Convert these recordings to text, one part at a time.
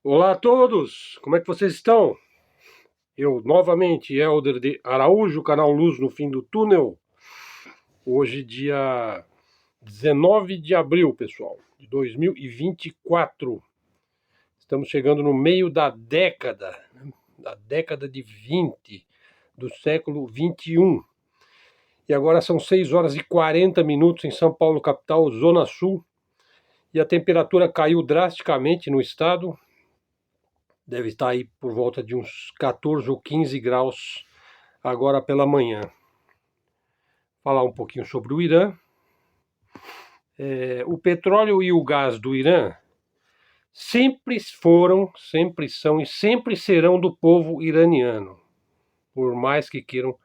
Olá a todos, como é que vocês estão? Eu novamente, Helder de Araújo, canal Luz no Fim do Túnel. Hoje, dia 19 de abril, pessoal, de 2024. Estamos chegando no meio da década de 20 do século 21. E agora são 6 horas e 40 minutos em São Paulo, capital, Zona Sul. E a temperatura caiu drasticamente no estado. Deve estar aí por volta de uns 14 ou 15 graus agora pela manhã. Falar um pouquinho sobre o Irã. O petróleo e o gás do Irã sempre foram, sempre são e sempre serão do povo iraniano. Por mais que queiram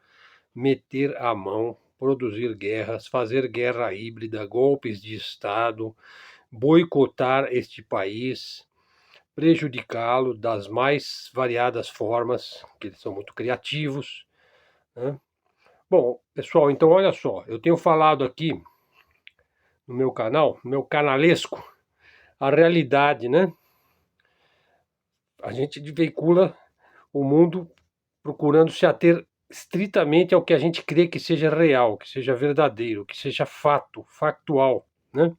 meter a mão, produzir guerras, fazer guerra híbrida, golpes de Estado, boicotar este país, prejudicá-lo das mais variadas formas, que eles são muito criativos, né? Bom, pessoal, então olha só, eu tenho falado aqui no meu canal, no meu canalesco, a realidade, né? A gente veicula o mundo procurando se ater estritamente ao que a gente crê que seja real, que seja verdadeiro, que seja fato, factual, né?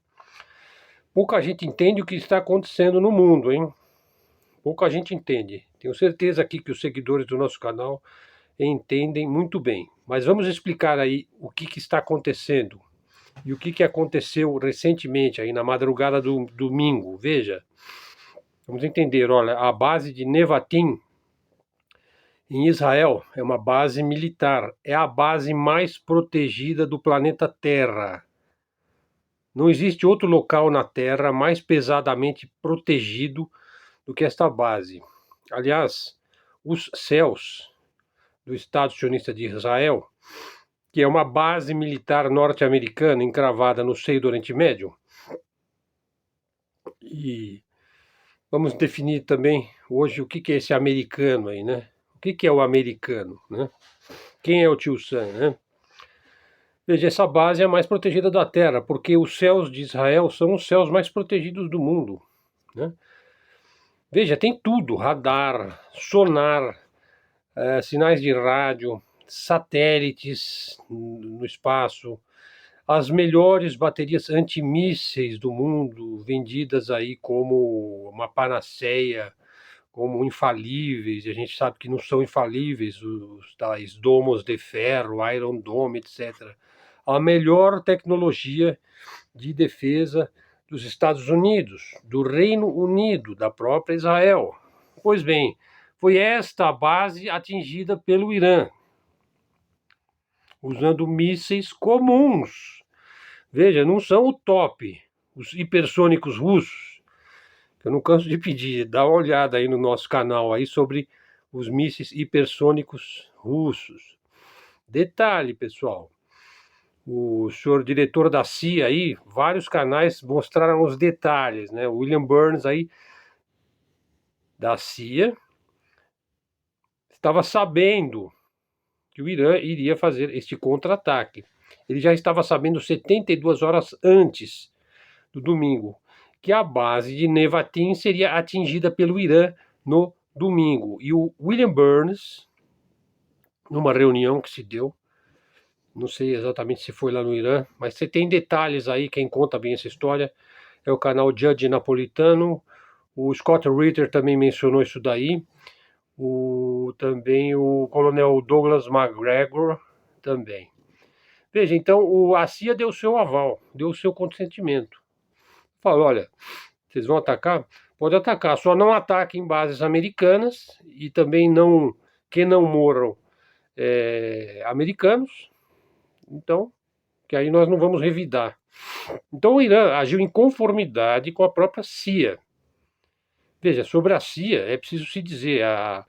Pouca gente entende o que está acontecendo no mundo, hein? Pouca gente entende. Tenho certeza aqui que os seguidores do nosso canal entendem muito bem. Mas vamos explicar aí o que está acontecendo e o que aconteceu recentemente, aí na madrugada do domingo. Veja, vamos entender, olha, a base de Nevatim, em Israel, é uma base militar, é a base mais protegida do planeta Terra. Não existe outro local na Terra mais pesadamente protegido do que esta base. Aliás, os céus do Estado sionista de Israel, que é uma base militar norte-americana encravada no seio do Oriente Médio, e vamos definir também hoje o que é esse americano aí, né? O que é o americano, né? Quem é o Tio Sam, né? Veja, essa base é a mais protegida da Terra, porque os céus de Israel são os céus mais protegidos do mundo, né? Veja, tem tudo, radar, sonar, sinais de rádio, satélites no espaço, as melhores baterias antimísseis do mundo, vendidas aí como uma panaceia, como infalíveis, e a gente sabe que não são infalíveis, os tais domos de ferro, Iron Dome, etc. A melhor tecnologia de defesa dos Estados Unidos, do Reino Unido, da própria Israel. Pois bem, foi esta a base atingida pelo Irã, usando mísseis comuns. Veja, não são o top, os hipersônicos russos. Eu não canso de pedir, dá uma olhada aí no nosso canal aí sobre os mísseis hipersônicos russos. Detalhe, pessoal, o senhor diretor da CIA aí, vários canais mostraram os detalhes, né? O William Burns aí, da CIA, estava sabendo que o Irã iria fazer este contra-ataque. Ele já estava sabendo 72 horas antes do domingo que a base de Nevatim seria atingida pelo Irã no domingo. E o William Burns, numa reunião que se deu, não sei exatamente se foi lá no Irã, mas você tem detalhes aí, quem conta bem essa história é o canal Judge Napolitano, o Scott Ritter também mencionou isso daí, também o coronel Douglas McGregor também. Veja, então a CIA deu o seu aval, deu o seu consentimento. Falou, olha, vocês vão atacar? Pode atacar, só não ataquem bases americanas e também não que não morram americanos. Então, que aí nós não vamos revidar. Então o Irã agiu em conformidade com a própria CIA. Veja, sobre a CIA, é preciso se dizer, a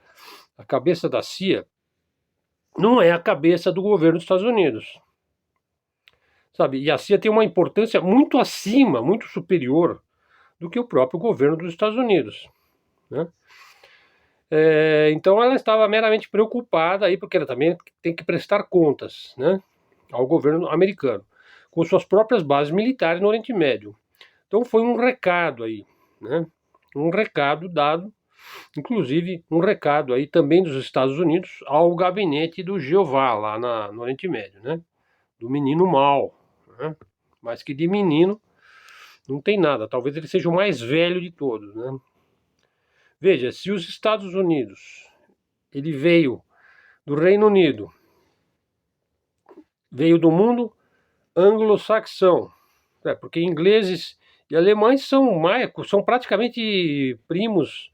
cabeça da CIA não é a cabeça do governo dos Estados Unidos. Sabe? E a CIA tem uma importância muito acima, muito superior do que o próprio governo dos Estados Unidos, né? Então ela estava meramente preocupada aí, porque ela também tem que prestar contas, né, ao governo americano, com suas próprias bases militares no Oriente Médio. Então foi um recado aí, né, um recado dado Inclusive, um recado aí também dos Estados Unidos ao gabinete do Jeová, lá no Oriente Médio, né? Do menino mau, né? Mas que de menino não tem nada, talvez ele seja o mais velho de todos, né? Veja, se os Estados Unidos, ele veio do Reino Unido, veio do mundo anglo-saxão, porque ingleses e alemães são praticamente primos,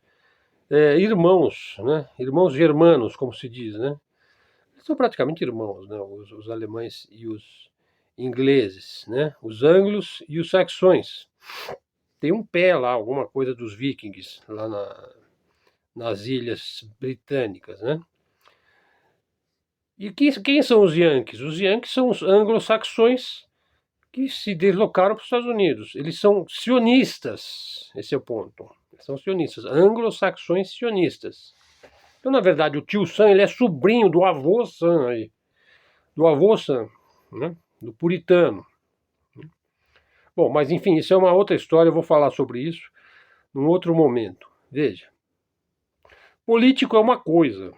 irmãos, né? Irmãos germanos, como se diz, né? São praticamente irmãos, né? Os alemães e os ingleses, né? Os anglos e os saxões. Tem um pé lá, alguma coisa dos vikings, lá nas ilhas britânicas, né? E quem são os Yankees? Os Yankees são os anglo-saxões que se deslocaram para os Estados Unidos. Eles são sionistas, esse é o ponto. Eles são sionistas, anglo-saxões sionistas. Então, na verdade, o tio Sam, ele é sobrinho do avô Sam aí. Do avô Sam, né? Do puritano. Bom, mas enfim, isso é uma outra história, eu vou falar sobre isso num outro momento. Veja, político é uma coisa,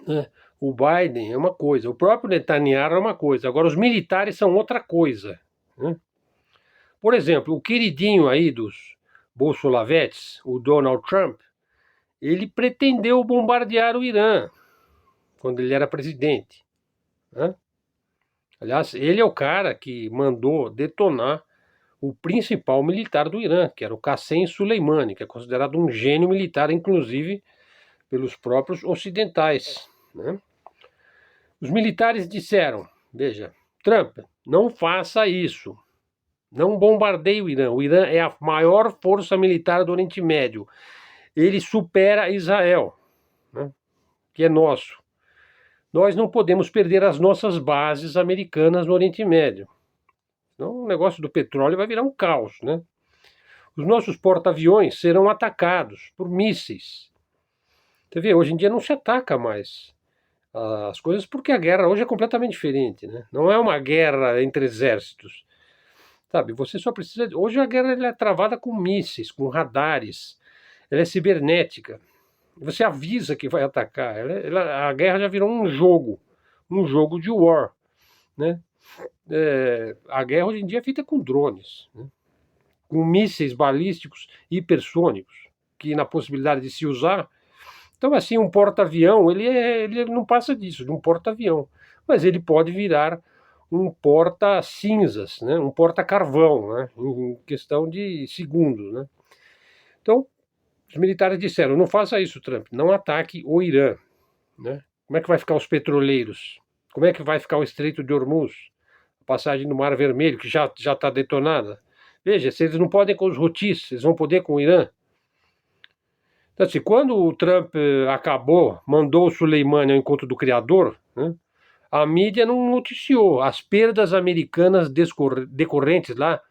né? O Biden é uma coisa, o próprio Netanyahu é uma coisa, agora os militares são outra coisa, né? Por exemplo, o queridinho aí dos bolsolavetes, o Donald Trump, ele pretendeu bombardear o Irã quando ele era presidente, né? Aliás, ele é o cara que mandou detonar o principal militar do Irã, que era o Qassem Soleimani, que é considerado um gênio militar, inclusive pelos próprios ocidentais, né? Os militares disseram, veja, Trump, não faça isso, não bombardeie o Irã. O Irã é a maior força militar do Oriente Médio. Ele supera Israel, né, que é nosso. Nós não podemos perder as nossas bases americanas no Oriente Médio. Então, o negócio do petróleo vai virar um caos, né? Os nossos porta-aviões serão atacados por mísseis. Você vê, hoje em dia não se ataca mais as coisas porque a guerra hoje é completamente diferente, né? Não é uma guerra entre exércitos, sabe? Você só precisa... Hoje a guerra é travada com mísseis, com radares, ela é cibernética. Você avisa que vai atacar. A guerra já virou um jogo de war, né? A guerra hoje em dia é feita com drones, né? Com mísseis balísticos hipersônicos, que na possibilidade de se usar. Então, assim, um porta-avião, ele não passa disso, de um porta-avião. Mas ele pode virar um porta-cinzas, né? Um porta-carvão, né? Em questão de segundos, né? Então, os militares disseram, não faça isso, Trump, não ataque o Irã, né? Como é que vai ficar os petroleiros? Como é que vai ficar o Estreito de Hormuz? A passagem do Mar Vermelho, que já está detonada. Veja, se eles não podem com os Houthis, eles vão poder com o Irã. Então, assim, quando o Trump mandou o Soleimani ao encontro do Criador, né, a mídia não noticiou as perdas americanas decorrentes lá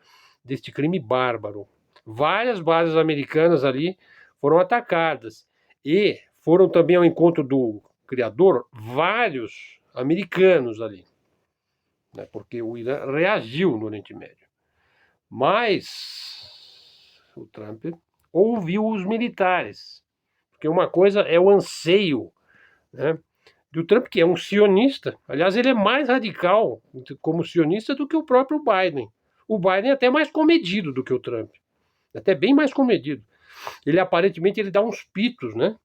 deste crime bárbaro. Várias bases americanas ali foram atacadas e foram também ao encontro do Criador vários americanos ali, né, porque o Irã reagiu no Oriente Médio. Mas o Trump ouviu os militares, porque uma coisa é o anseio, né, do Trump, que é um sionista. Aliás, ele é mais radical como sionista do que o próprio Biden. O Biden é até mais comedido do que o Trump, até bem mais comedido. Ele aparentemente ele dá uns pitos, né,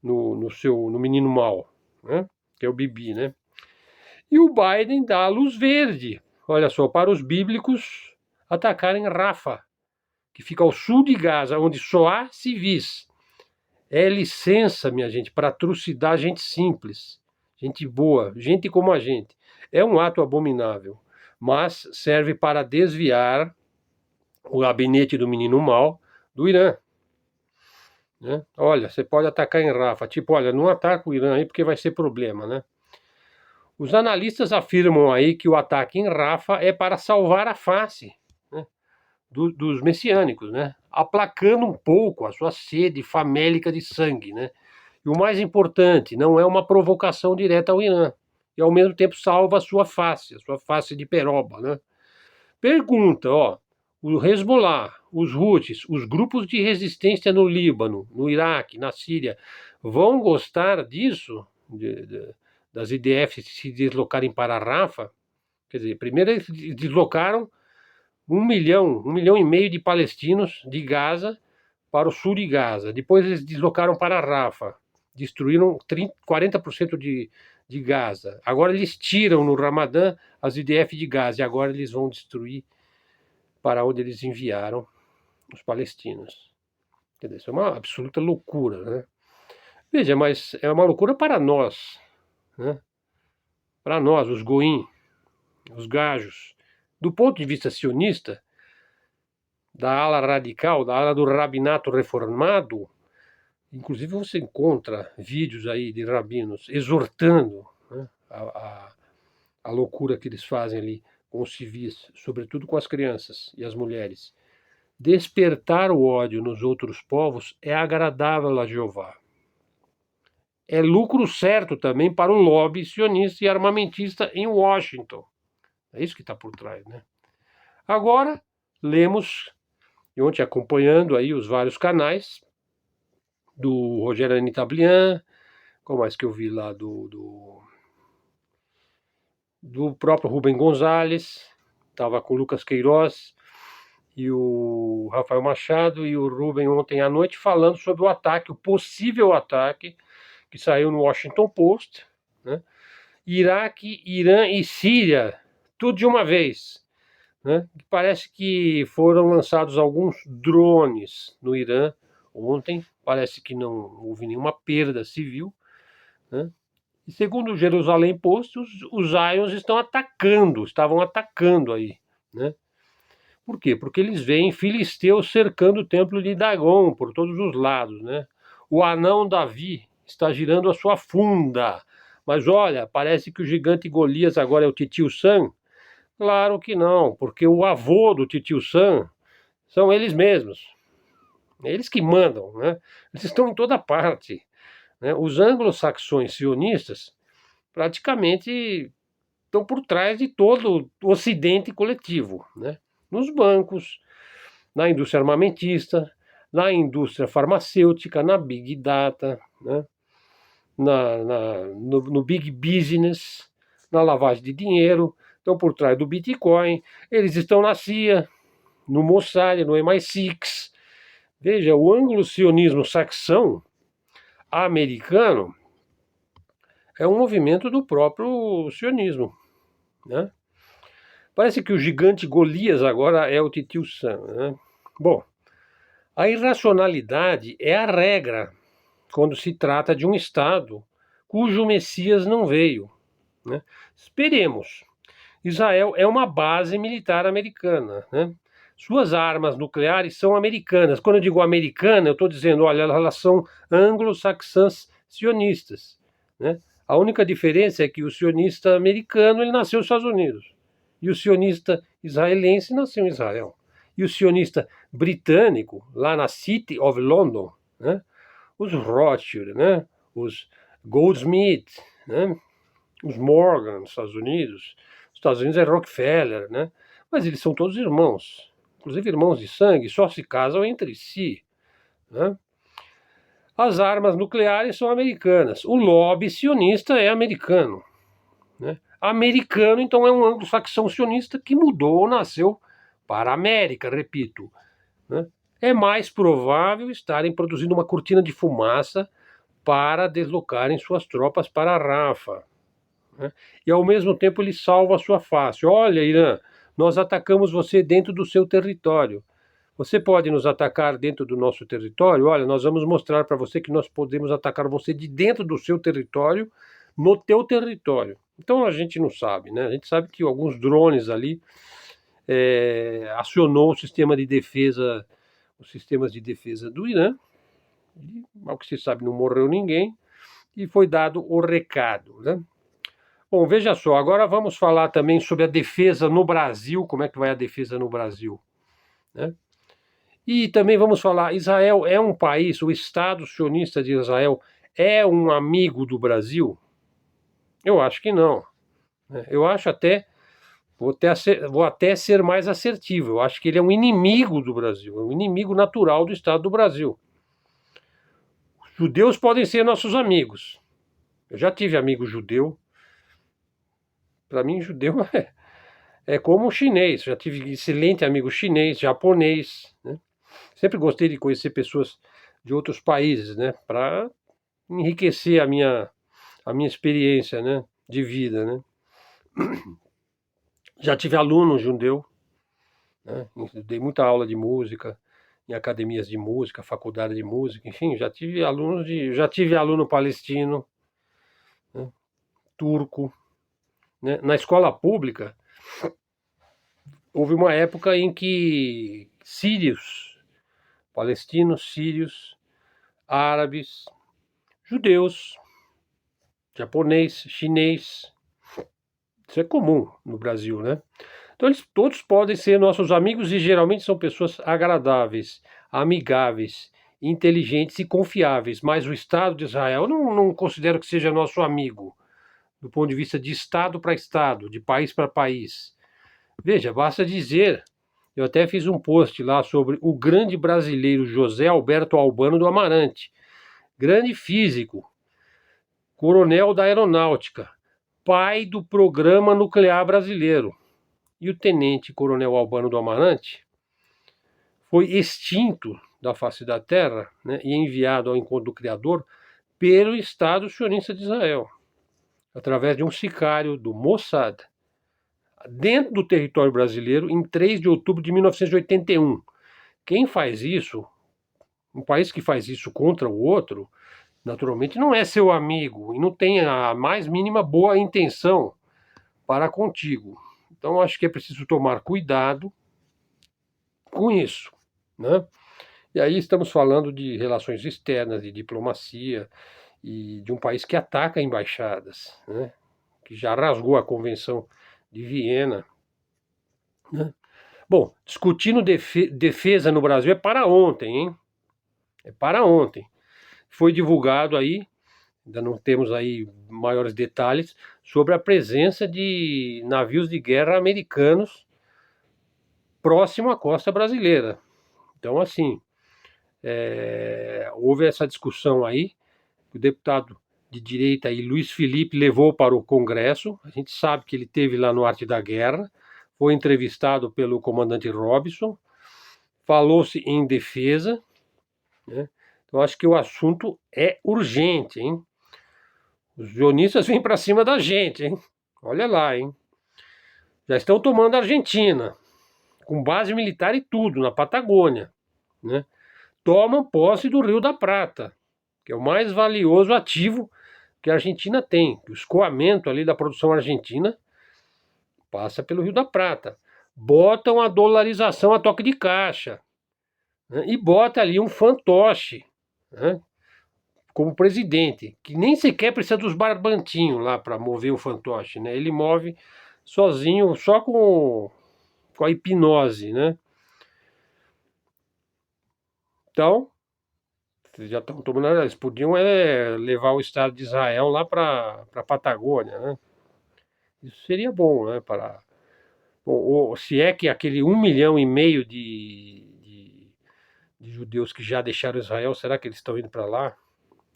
no menino mau, né, que é o Bibi, né? E o Biden dá a luz verde, olha só, para os bíblicos atacarem Rafa, que fica ao sul de Gaza, onde só há civis. É licença, minha gente, para trucidar gente simples, gente boa, gente como a gente. É um ato abominável, mas serve para desviar o gabinete do menino mau do Irã, né? Olha, você pode atacar em Rafa, tipo, olha, não ataca o Irã aí porque vai ser problema, né? Os analistas afirmam aí que o ataque em Rafa é para salvar a face, né, dos messiânicos, né, aplacando um pouco a sua sede famélica de sangue, né? E o mais importante, não é uma provocação direta ao Irã, e ao mesmo tempo salva a sua face de peroba, né? Pergunta, ó, o Hezbollah, os Houthis, os grupos de resistência no Líbano, no Iraque, na Síria, vão gostar disso, das IDFs se deslocarem para Rafah? Quer dizer, primeiro eles deslocaram 1,5 milhão de palestinos de Gaza para o sul de Gaza. Depois eles deslocaram para Rafah, destruíram 40% de Gaza. Agora eles tiram no Ramadã as IDF de Gaza e agora eles vão destruir para onde eles enviaram os palestinos. Quer dizer, isso é uma absoluta loucura, né? Veja, mas é uma loucura para nós, né? Para nós, os goim, os gajos. Do ponto de vista sionista, da ala radical, da ala do rabinato reformado, inclusive você encontra vídeos aí de rabinos exortando, né, a loucura que eles fazem ali com os civis, sobretudo com as crianças e as mulheres. Despertar o ódio nos outros povos é agradável a Jeová. É lucro certo também para o lobby sionista e armamentista em Washington. É isso que está por trás, né? Agora, lemos, e ontem acompanhando aí os vários canais, do Rogério Anitablian, como mais que eu vi lá do próprio Rubem Gonzalez, estava com o Lucas Queiroz e o Rafael Machado e o Rubem ontem à noite falando sobre o ataque, o possível ataque que saiu no Washington Post, né? Iraque, Irã e Síria, tudo de uma vez, né? Parece que foram lançados alguns drones no Irã ontem, parece que não houve nenhuma perda civil, né? E segundo o Jerusalém Post, os Zions estavam atacando aí, né? Por quê? Porque eles veem filisteus cercando o templo de Dagon por todos os lados, né? O anão Davi está girando a sua funda. Mas olha, parece que o gigante Golias agora é o Titio Sam. Claro que não, porque o avô do Titio Sam são eles mesmos. Eles que mandam, né? Eles estão em toda parte, né? Os anglo-saxões sionistas praticamente estão por trás de todo o ocidente coletivo, né? Nos bancos, na indústria armamentista, na indústria farmacêutica, na Big Data, né? no Big Business, na lavagem de dinheiro, estão por trás do Bitcoin, eles estão na CIA, no Mossad, no MI6. Veja, o anglo-sionismo saxão americano é um movimento do próprio sionismo, né? Parece que o gigante Golias agora é o Titio Sam, né? Bom, a irracionalidade é a regra quando se trata de um Estado cujo Messias não veio, né? Esperemos. Israel é uma base militar americana, né? Suas armas nucleares são americanas. Quando eu digo americana, eu estou dizendo, olha, elas são anglo-saxãs sionistas, né? A única diferença é que o sionista americano ele nasceu nos Estados Unidos. E o sionista israelense nasceu em Israel. E o sionista britânico, lá na City of London, né? Os Rothschild, né? Os Goldsmith, né? Os Morgan, nos Estados Unidos. Os Estados Unidos é Rockefeller, né? Mas eles são todos irmãos, inclusive irmãos de sangue, só se casam entre si, né? As armas nucleares são americanas. O lobby sionista é americano, né? Americano, então, é um anglo-saxão sionista que mudou, nasceu para a América, repito, né? É mais provável estarem produzindo uma cortina de fumaça para deslocarem suas tropas para Rafah, né? E ao mesmo tempo ele salva a sua face. Olha, Irã, nós atacamos você dentro do seu território. Você pode nos atacar dentro do nosso território? Olha, nós vamos mostrar para você que nós podemos atacar você de dentro do seu território, no teu território. Então a gente não sabe, né? A gente sabe que alguns drones ali acionou o sistema de defesa, os sistemas de defesa do Irã. E, ao que se sabe, não morreu ninguém. E foi dado o recado, né? Bom, veja só, agora vamos falar também sobre a defesa no Brasil, como é que vai a defesa no Brasil, né? E também vamos falar, Israel é um país, o Estado sionista de Israel é um amigo do Brasil? Eu acho que não, né? Eu acho até Vou até ser mais assertivo. Eu acho que ele é um inimigo do Brasil, é um inimigo natural do Estado do Brasil. Os judeus podem ser nossos amigos. Eu já tive amigo judeu. Para mim, judeu é como o chinês. Já tive excelente amigo chinês, japonês, né? Sempre gostei de conhecer pessoas de outros países, né? Para enriquecer a minha experiência, né? De vida, né? Já tive aluno judeu, né? Dei muita aula de música em academias de música, faculdade de música, enfim, já tive aluno palestino, né? Turco, né? Na escola pública houve uma época em que sírios, palestinos, sírios, árabes, judeus, japonês, chinês, isso é comum no Brasil, né? Então eles todos podem ser nossos amigos e geralmente são pessoas agradáveis, amigáveis, inteligentes e confiáveis, mas o Estado de Israel não considero que seja nosso amigo, do ponto de vista de Estado para Estado, de país para país. Veja, basta dizer, eu até fiz um post lá sobre o grande brasileiro José Alberto Albano do Amarante, grande físico, coronel da aeronáutica, pai do programa nuclear brasileiro. E o tenente-coronel Albano do Amarante foi extinto da face da terra, né, e enviado ao encontro do Criador pelo Estado sionista de Israel, através de um sicário do Mossad, dentro do território brasileiro, em 3 de outubro de 1981. Quem faz isso, um país que faz isso contra o outro, naturalmente não é seu amigo e não tem a mais mínima boa intenção para contigo. Então acho que é preciso tomar cuidado com isso, né? E aí estamos falando de relações externas, de diplomacia e de um país que ataca embaixadas, né? Que já rasgou a Convenção de Viena, né? Bom, discutindo defesa no Brasil é para ontem, hein? É para ontem. Foi divulgado aí, ainda não temos aí maiores detalhes, sobre a presença de navios de guerra americanos próximo à costa brasileira. Então, assim, houve essa discussão aí, o deputado de direita aí, Luiz Felipe, levou para o Congresso. A gente sabe que ele teve lá no Arte da Guerra, foi entrevistado pelo comandante Robson, falou-se em defesa, né? Então acho que o assunto é urgente, hein? Os sionistas vêm para cima da gente, hein? Olha lá, hein? Já estão tomando a Argentina, com base militar e tudo, na Patagônia, né? Tomam posse do Rio da Prata, que é o mais valioso ativo que a Argentina tem. O escoamento ali da produção argentina passa pelo Rio da Prata. Botam a dolarização a toque de caixa, né? E bota ali um fantoche, né, como presidente, que nem sequer precisa dos barbantinhos lá para mover o fantoche, né? Ele move sozinho, só com a hipnose, né? Então, vocês já estão tomando. Eles podiam levar o Estado de Israel lá para a Patagônia, né? Isso seria bom, né? Ou se é que aquele 1,5 milhão de judeus que já deixaram Israel, será que eles estão indo para lá?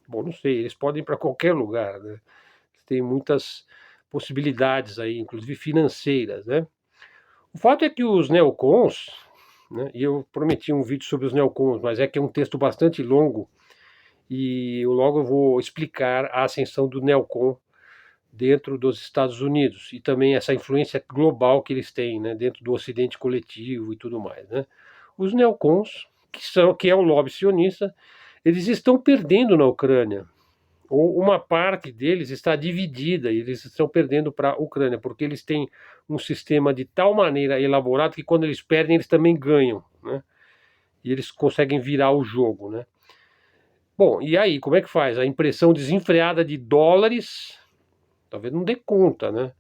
Bom, não sei, eles podem ir para qualquer lugar, né? Tem muitas possibilidades aí, inclusive financeiras, né? O fato é que os neocons, né, e eu prometi um vídeo sobre os neocons, mas é que é um texto bastante longo e eu logo vou explicar a ascensão do neocon dentro dos Estados Unidos e também essa influência global que eles têm, né, dentro do Ocidente coletivo e tudo mais, né? Os neocons, que é o lobby sionista, eles estão perdendo na Ucrânia. Ou uma parte deles está dividida e eles estão perdendo para a Ucrânia, porque eles têm um sistema de tal maneira elaborado que quando eles perdem, eles também ganham, né? E eles conseguem virar o jogo, né? Bom, e aí, como é que faz? A impressão desenfreada de dólares, talvez não dê conta, né?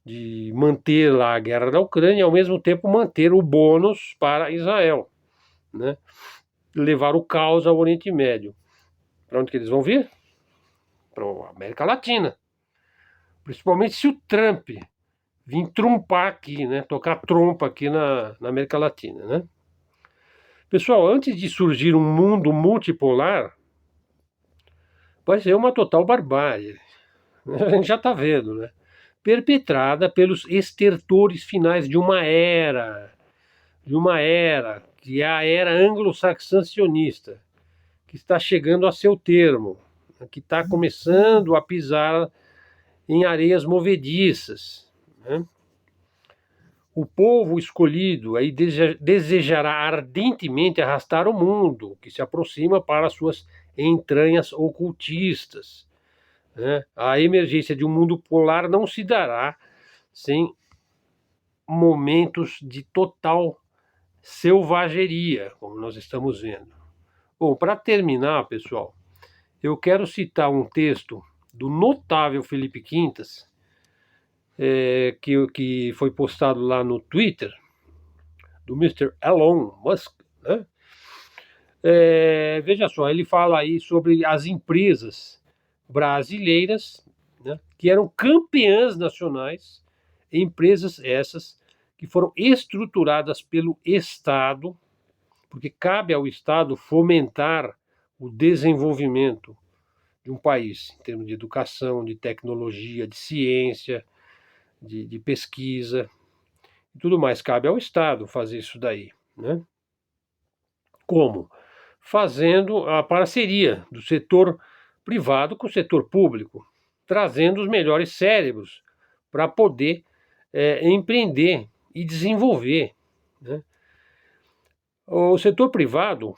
De manter lá a guerra da Ucrânia e ao mesmo tempo manter o bônus para Israel, né? Levar o caos ao Oriente Médio. Para onde que eles vão vir? Para a América Latina. Principalmente se o Trump vir trompar aqui, né? Tocar trompa aqui na América Latina, né? Pessoal, antes de surgir um mundo multipolar, vai ser uma total barbárie. A gente já está vendo, né? Perpetrada pelos estertores finais de uma era, que é a era anglo-saxã sionista, que está chegando a seu termo, que está começando a pisar em areias movediças, né? O povo escolhido aí desejará ardentemente arrastar o mundo, que se aproxima para suas entranhas ocultistas, né? A emergência de um mundo polar não se dará sem momentos de total selvageria, como nós estamos vendo. Bom, para terminar, pessoal, eu quero citar um texto do notável Felipe Quintas, que foi postado lá no Twitter, do Mr. Elon Musk, né? Veja só, ele fala aí sobre as empresas brasileiras, né, que eram campeãs nacionais, empresas essas que foram estruturadas pelo Estado, porque cabe ao Estado fomentar o desenvolvimento de um país, em termos de educação, de tecnologia, de ciência, de pesquisa e tudo mais. Cabe ao Estado fazer isso daí, né? Como? Fazendo a parceria do setor privado com o setor público, trazendo os melhores cérebros para poder empreender e desenvolver, né? O setor privado,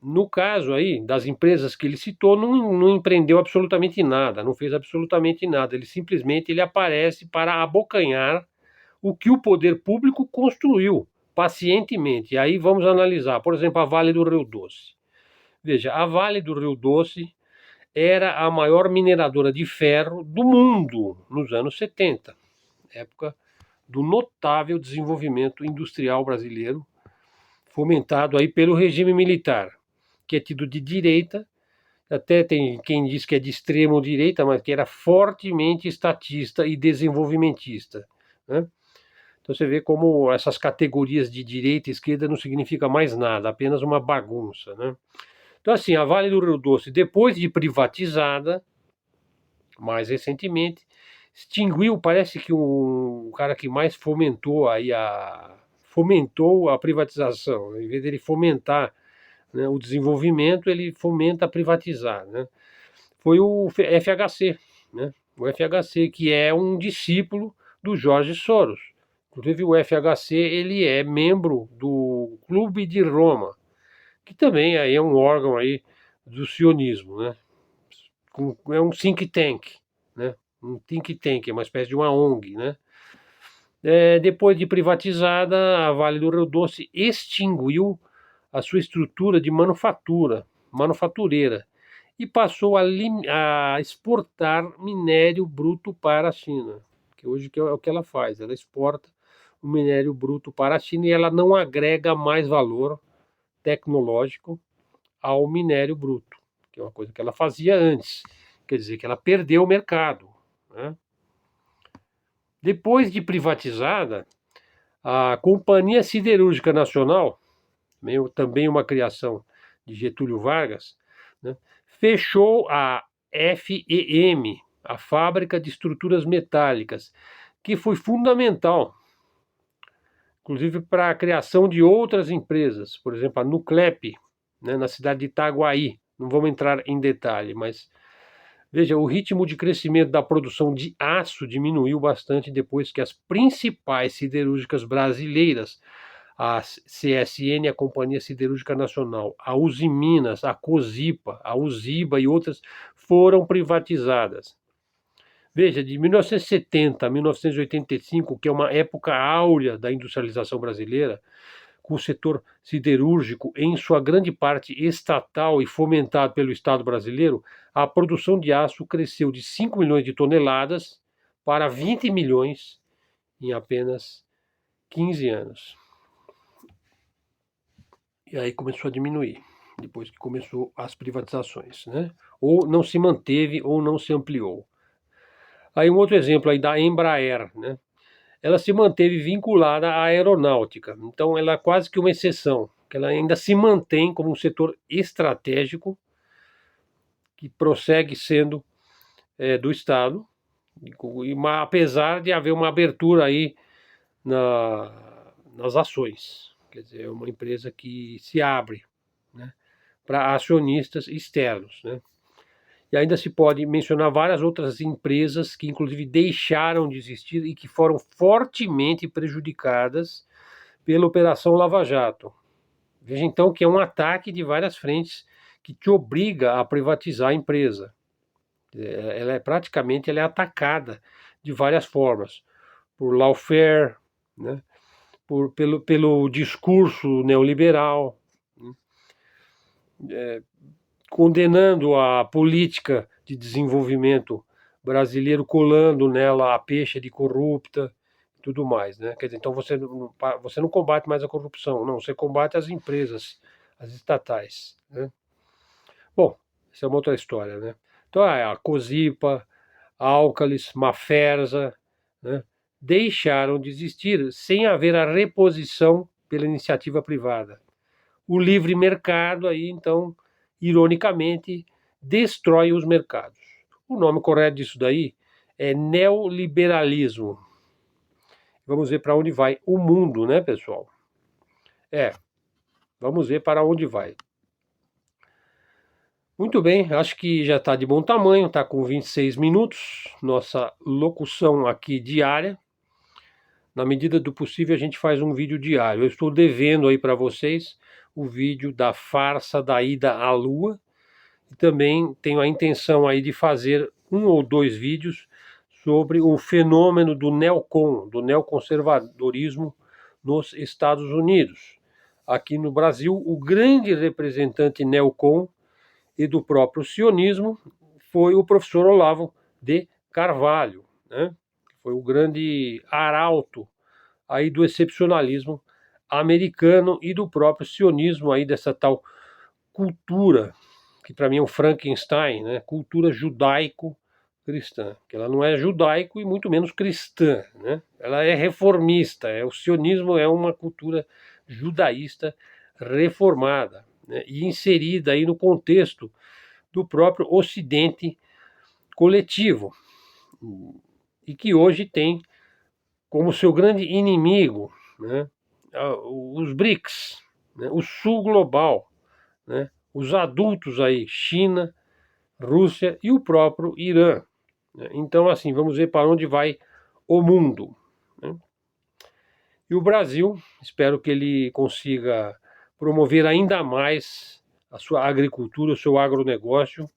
no caso aí das empresas que ele citou, não empreendeu absolutamente nada, não fez absolutamente nada. Ele simplesmente aparece para abocanhar o que o poder público construiu pacientemente. E aí vamos analisar, por exemplo, a Vale do Rio Doce. Veja, a Vale do Rio Doce era a maior mineradora de ferro do mundo nos anos 70, época do notável desenvolvimento industrial brasileiro, fomentado aí pelo regime militar, que é tido de direita, até tem quem diz que é de extremo direita, mas que era fortemente estatista e desenvolvimentista, né? Então você vê como essas categorias de direita e esquerda não significa mais nada, apenas uma bagunça, né? Então assim, a Vale do Rio Doce, depois de privatizada, mais recentemente, extinguiu, parece que o cara que mais fomentou a privatização, em vez dele fomentar, né, o desenvolvimento, ele fomenta privatizar, né? Foi o FHC, né? O FHC, que é um discípulo do Jorge Soros. Inclusive o FHC, ele é membro do Clube de Roma, que também aí é um órgão aí do sionismo, né? É um think tank, né? Um think tank, é uma espécie de uma ONG, né? Depois de privatizada, a Vale do Rio Doce extinguiu a sua estrutura de manufatureira, e passou a exportar minério bruto para a China, que hoje é o que ela faz, ela exporta o minério bruto para a China e ela não agrega mais valor tecnológico ao minério bruto, que é uma coisa que ela fazia antes, quer dizer que ela perdeu o mercado, né? Depois de privatizada, a Companhia Siderúrgica Nacional, também uma criação de Getúlio Vargas, né, fechou a FEM, a Fábrica de Estruturas Metálicas, que foi fundamental, inclusive para a criação de outras empresas, por exemplo, a Nuclep, né, na cidade de Itaguaí. Não vamos entrar em detalhe, mas veja, o ritmo de crescimento da produção de aço diminuiu bastante depois que as principais siderúrgicas brasileiras, a CSN, a Companhia Siderúrgica Nacional, a Usiminas, a Cosipa, a Usiba e outras foram privatizadas. Veja, de 1970 a 1985, que é uma época áurea da industrialização brasileira, com o setor siderúrgico em sua grande parte estatal e fomentado pelo Estado brasileiro, a produção de aço cresceu de 5 milhões de toneladas para 20 milhões em apenas 15 anos. E aí começou a diminuir, depois que começou as privatizações, né? Ou não se manteve ou não se ampliou. Aí um outro exemplo aí da Embraer, né? ela se manteve vinculada à aeronáutica. Então, ela é quase que uma exceção, que ela ainda se mantém como um setor estratégico que prossegue sendo do Estado, apesar de haver uma abertura aí nas ações. Quer dizer, é uma empresa que se abre, né, para acionistas externos, né? E ainda se pode mencionar várias outras empresas que, inclusive, deixaram de existir e que foram fortemente prejudicadas pela Operação Lava Jato. Veja então que é um ataque de várias frentes que te obriga a privatizar a empresa. Ela é praticamente ela é atacada de várias formas, por lawfare, né? pelo discurso neoliberal, né? Condenando a política de desenvolvimento brasileiro, colando nela a peixe de corrupta e tudo mais, né? Quer dizer, então você não combate mais a corrupção, não, você combate as empresas, as estatais, né? Bom, essa é uma outra história, né? Então, a Cosipa, a Alcalis, Mafersa, né, deixaram de existir sem haver a reposição pela iniciativa privada. O livre mercado aí, então, ironicamente, destrói os mercados. O nome correto disso daí é neoliberalismo. Vamos ver para onde vai o mundo, né, pessoal? Vamos ver para onde vai. Muito bem, acho que já está de bom tamanho, está com 26 minutos, nossa locução aqui diária. Na medida do possível, a gente faz um vídeo diário. Eu estou devendo aí para vocês o vídeo da farsa da ida à Lua. E também tenho a intenção aí de fazer 1 ou 2 vídeos sobre o fenômeno do neoconservadorismo nos Estados Unidos. Aqui no Brasil, o grande representante neocon e do próprio sionismo foi o professor Olavo de Carvalho, né? Foi o grande arauto aí do excepcionalismo americano e do próprio sionismo aí dessa tal cultura que para mim é um Frankenstein, né? Cultura judaico-cristã, que ela não é judaico e muito menos cristã, né? Ela é reformista, o sionismo é uma cultura judaísta reformada, né? E inserida aí no contexto do próprio Ocidente coletivo, e que hoje tem como seu grande inimigo, né, os BRICS, né, o Sul Global, né, os adultos aí, China, Rússia e o próprio Irã, né? Então, assim, vamos ver para onde vai o mundo, né? E o Brasil, espero que ele consiga promover ainda mais a sua agricultura, o seu agronegócio,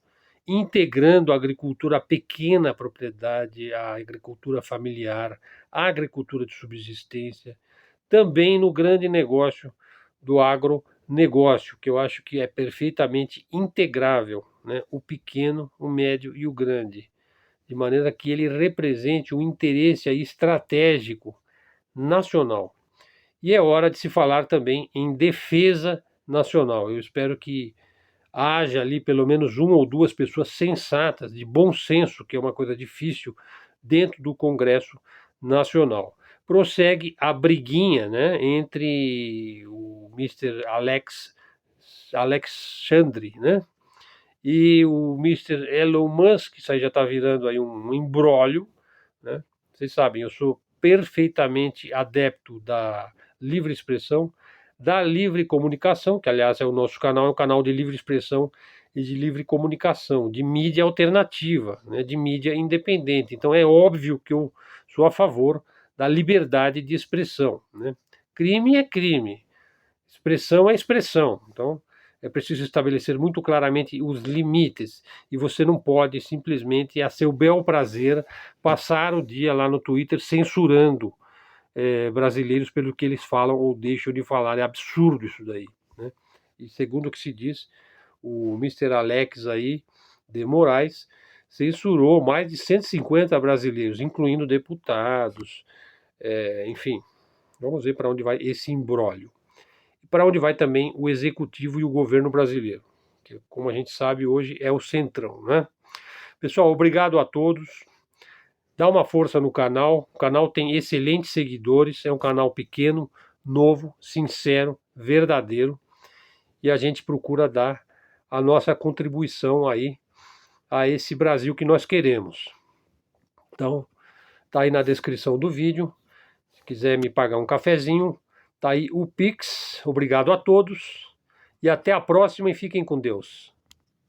integrando a agricultura à pequena propriedade, a agricultura familiar, a agricultura de subsistência, também no grande negócio do agronegócio, que eu acho que é perfeitamente integrável, né? O pequeno, o médio e o grande, de maneira que ele represente um interesse aí estratégico nacional. E é hora de se falar também em defesa nacional. Eu espero que haja ali pelo menos 1 ou 2 pessoas sensatas, de bom senso, que é uma coisa difícil, dentro do Congresso Nacional. Prossegue a briguinha, né, entre o Mr. Alexandre, né, e o Mr. Elon Musk. Isso aí já está virando aí um imbróglio, né? Vocês sabem, eu sou perfeitamente adepto da livre expressão, da livre comunicação, que aliás é o nosso canal, é um canal de livre expressão e de livre comunicação, de mídia alternativa, né, de mídia independente. Então é óbvio que eu sou a favor da liberdade de expressão, né? Crime é crime, expressão é expressão. Então é preciso estabelecer muito claramente os limites, e você não pode simplesmente, a seu bel prazer, passar o dia lá no Twitter censurando brasileiros pelo que eles falam ou deixam de falar. É absurdo isso daí, né? E segundo o que se diz, o Mr. Alex aí de Moraes censurou mais de 150 brasileiros, incluindo deputados, enfim. Vamos ver para onde vai esse imbróglio. E para onde vai também o executivo e o governo brasileiro, que, como a gente sabe hoje, é o centrão, né? Pessoal, obrigado a todos. Dá uma força no canal. O canal tem excelentes seguidores. É um canal pequeno, novo, sincero, verdadeiro. E a gente procura dar a nossa contribuição aí a esse Brasil que nós queremos. Então, tá aí na descrição do vídeo. Se quiser me pagar um cafezinho, tá aí o Pix. Obrigado a todos. E até a próxima e fiquem com Deus.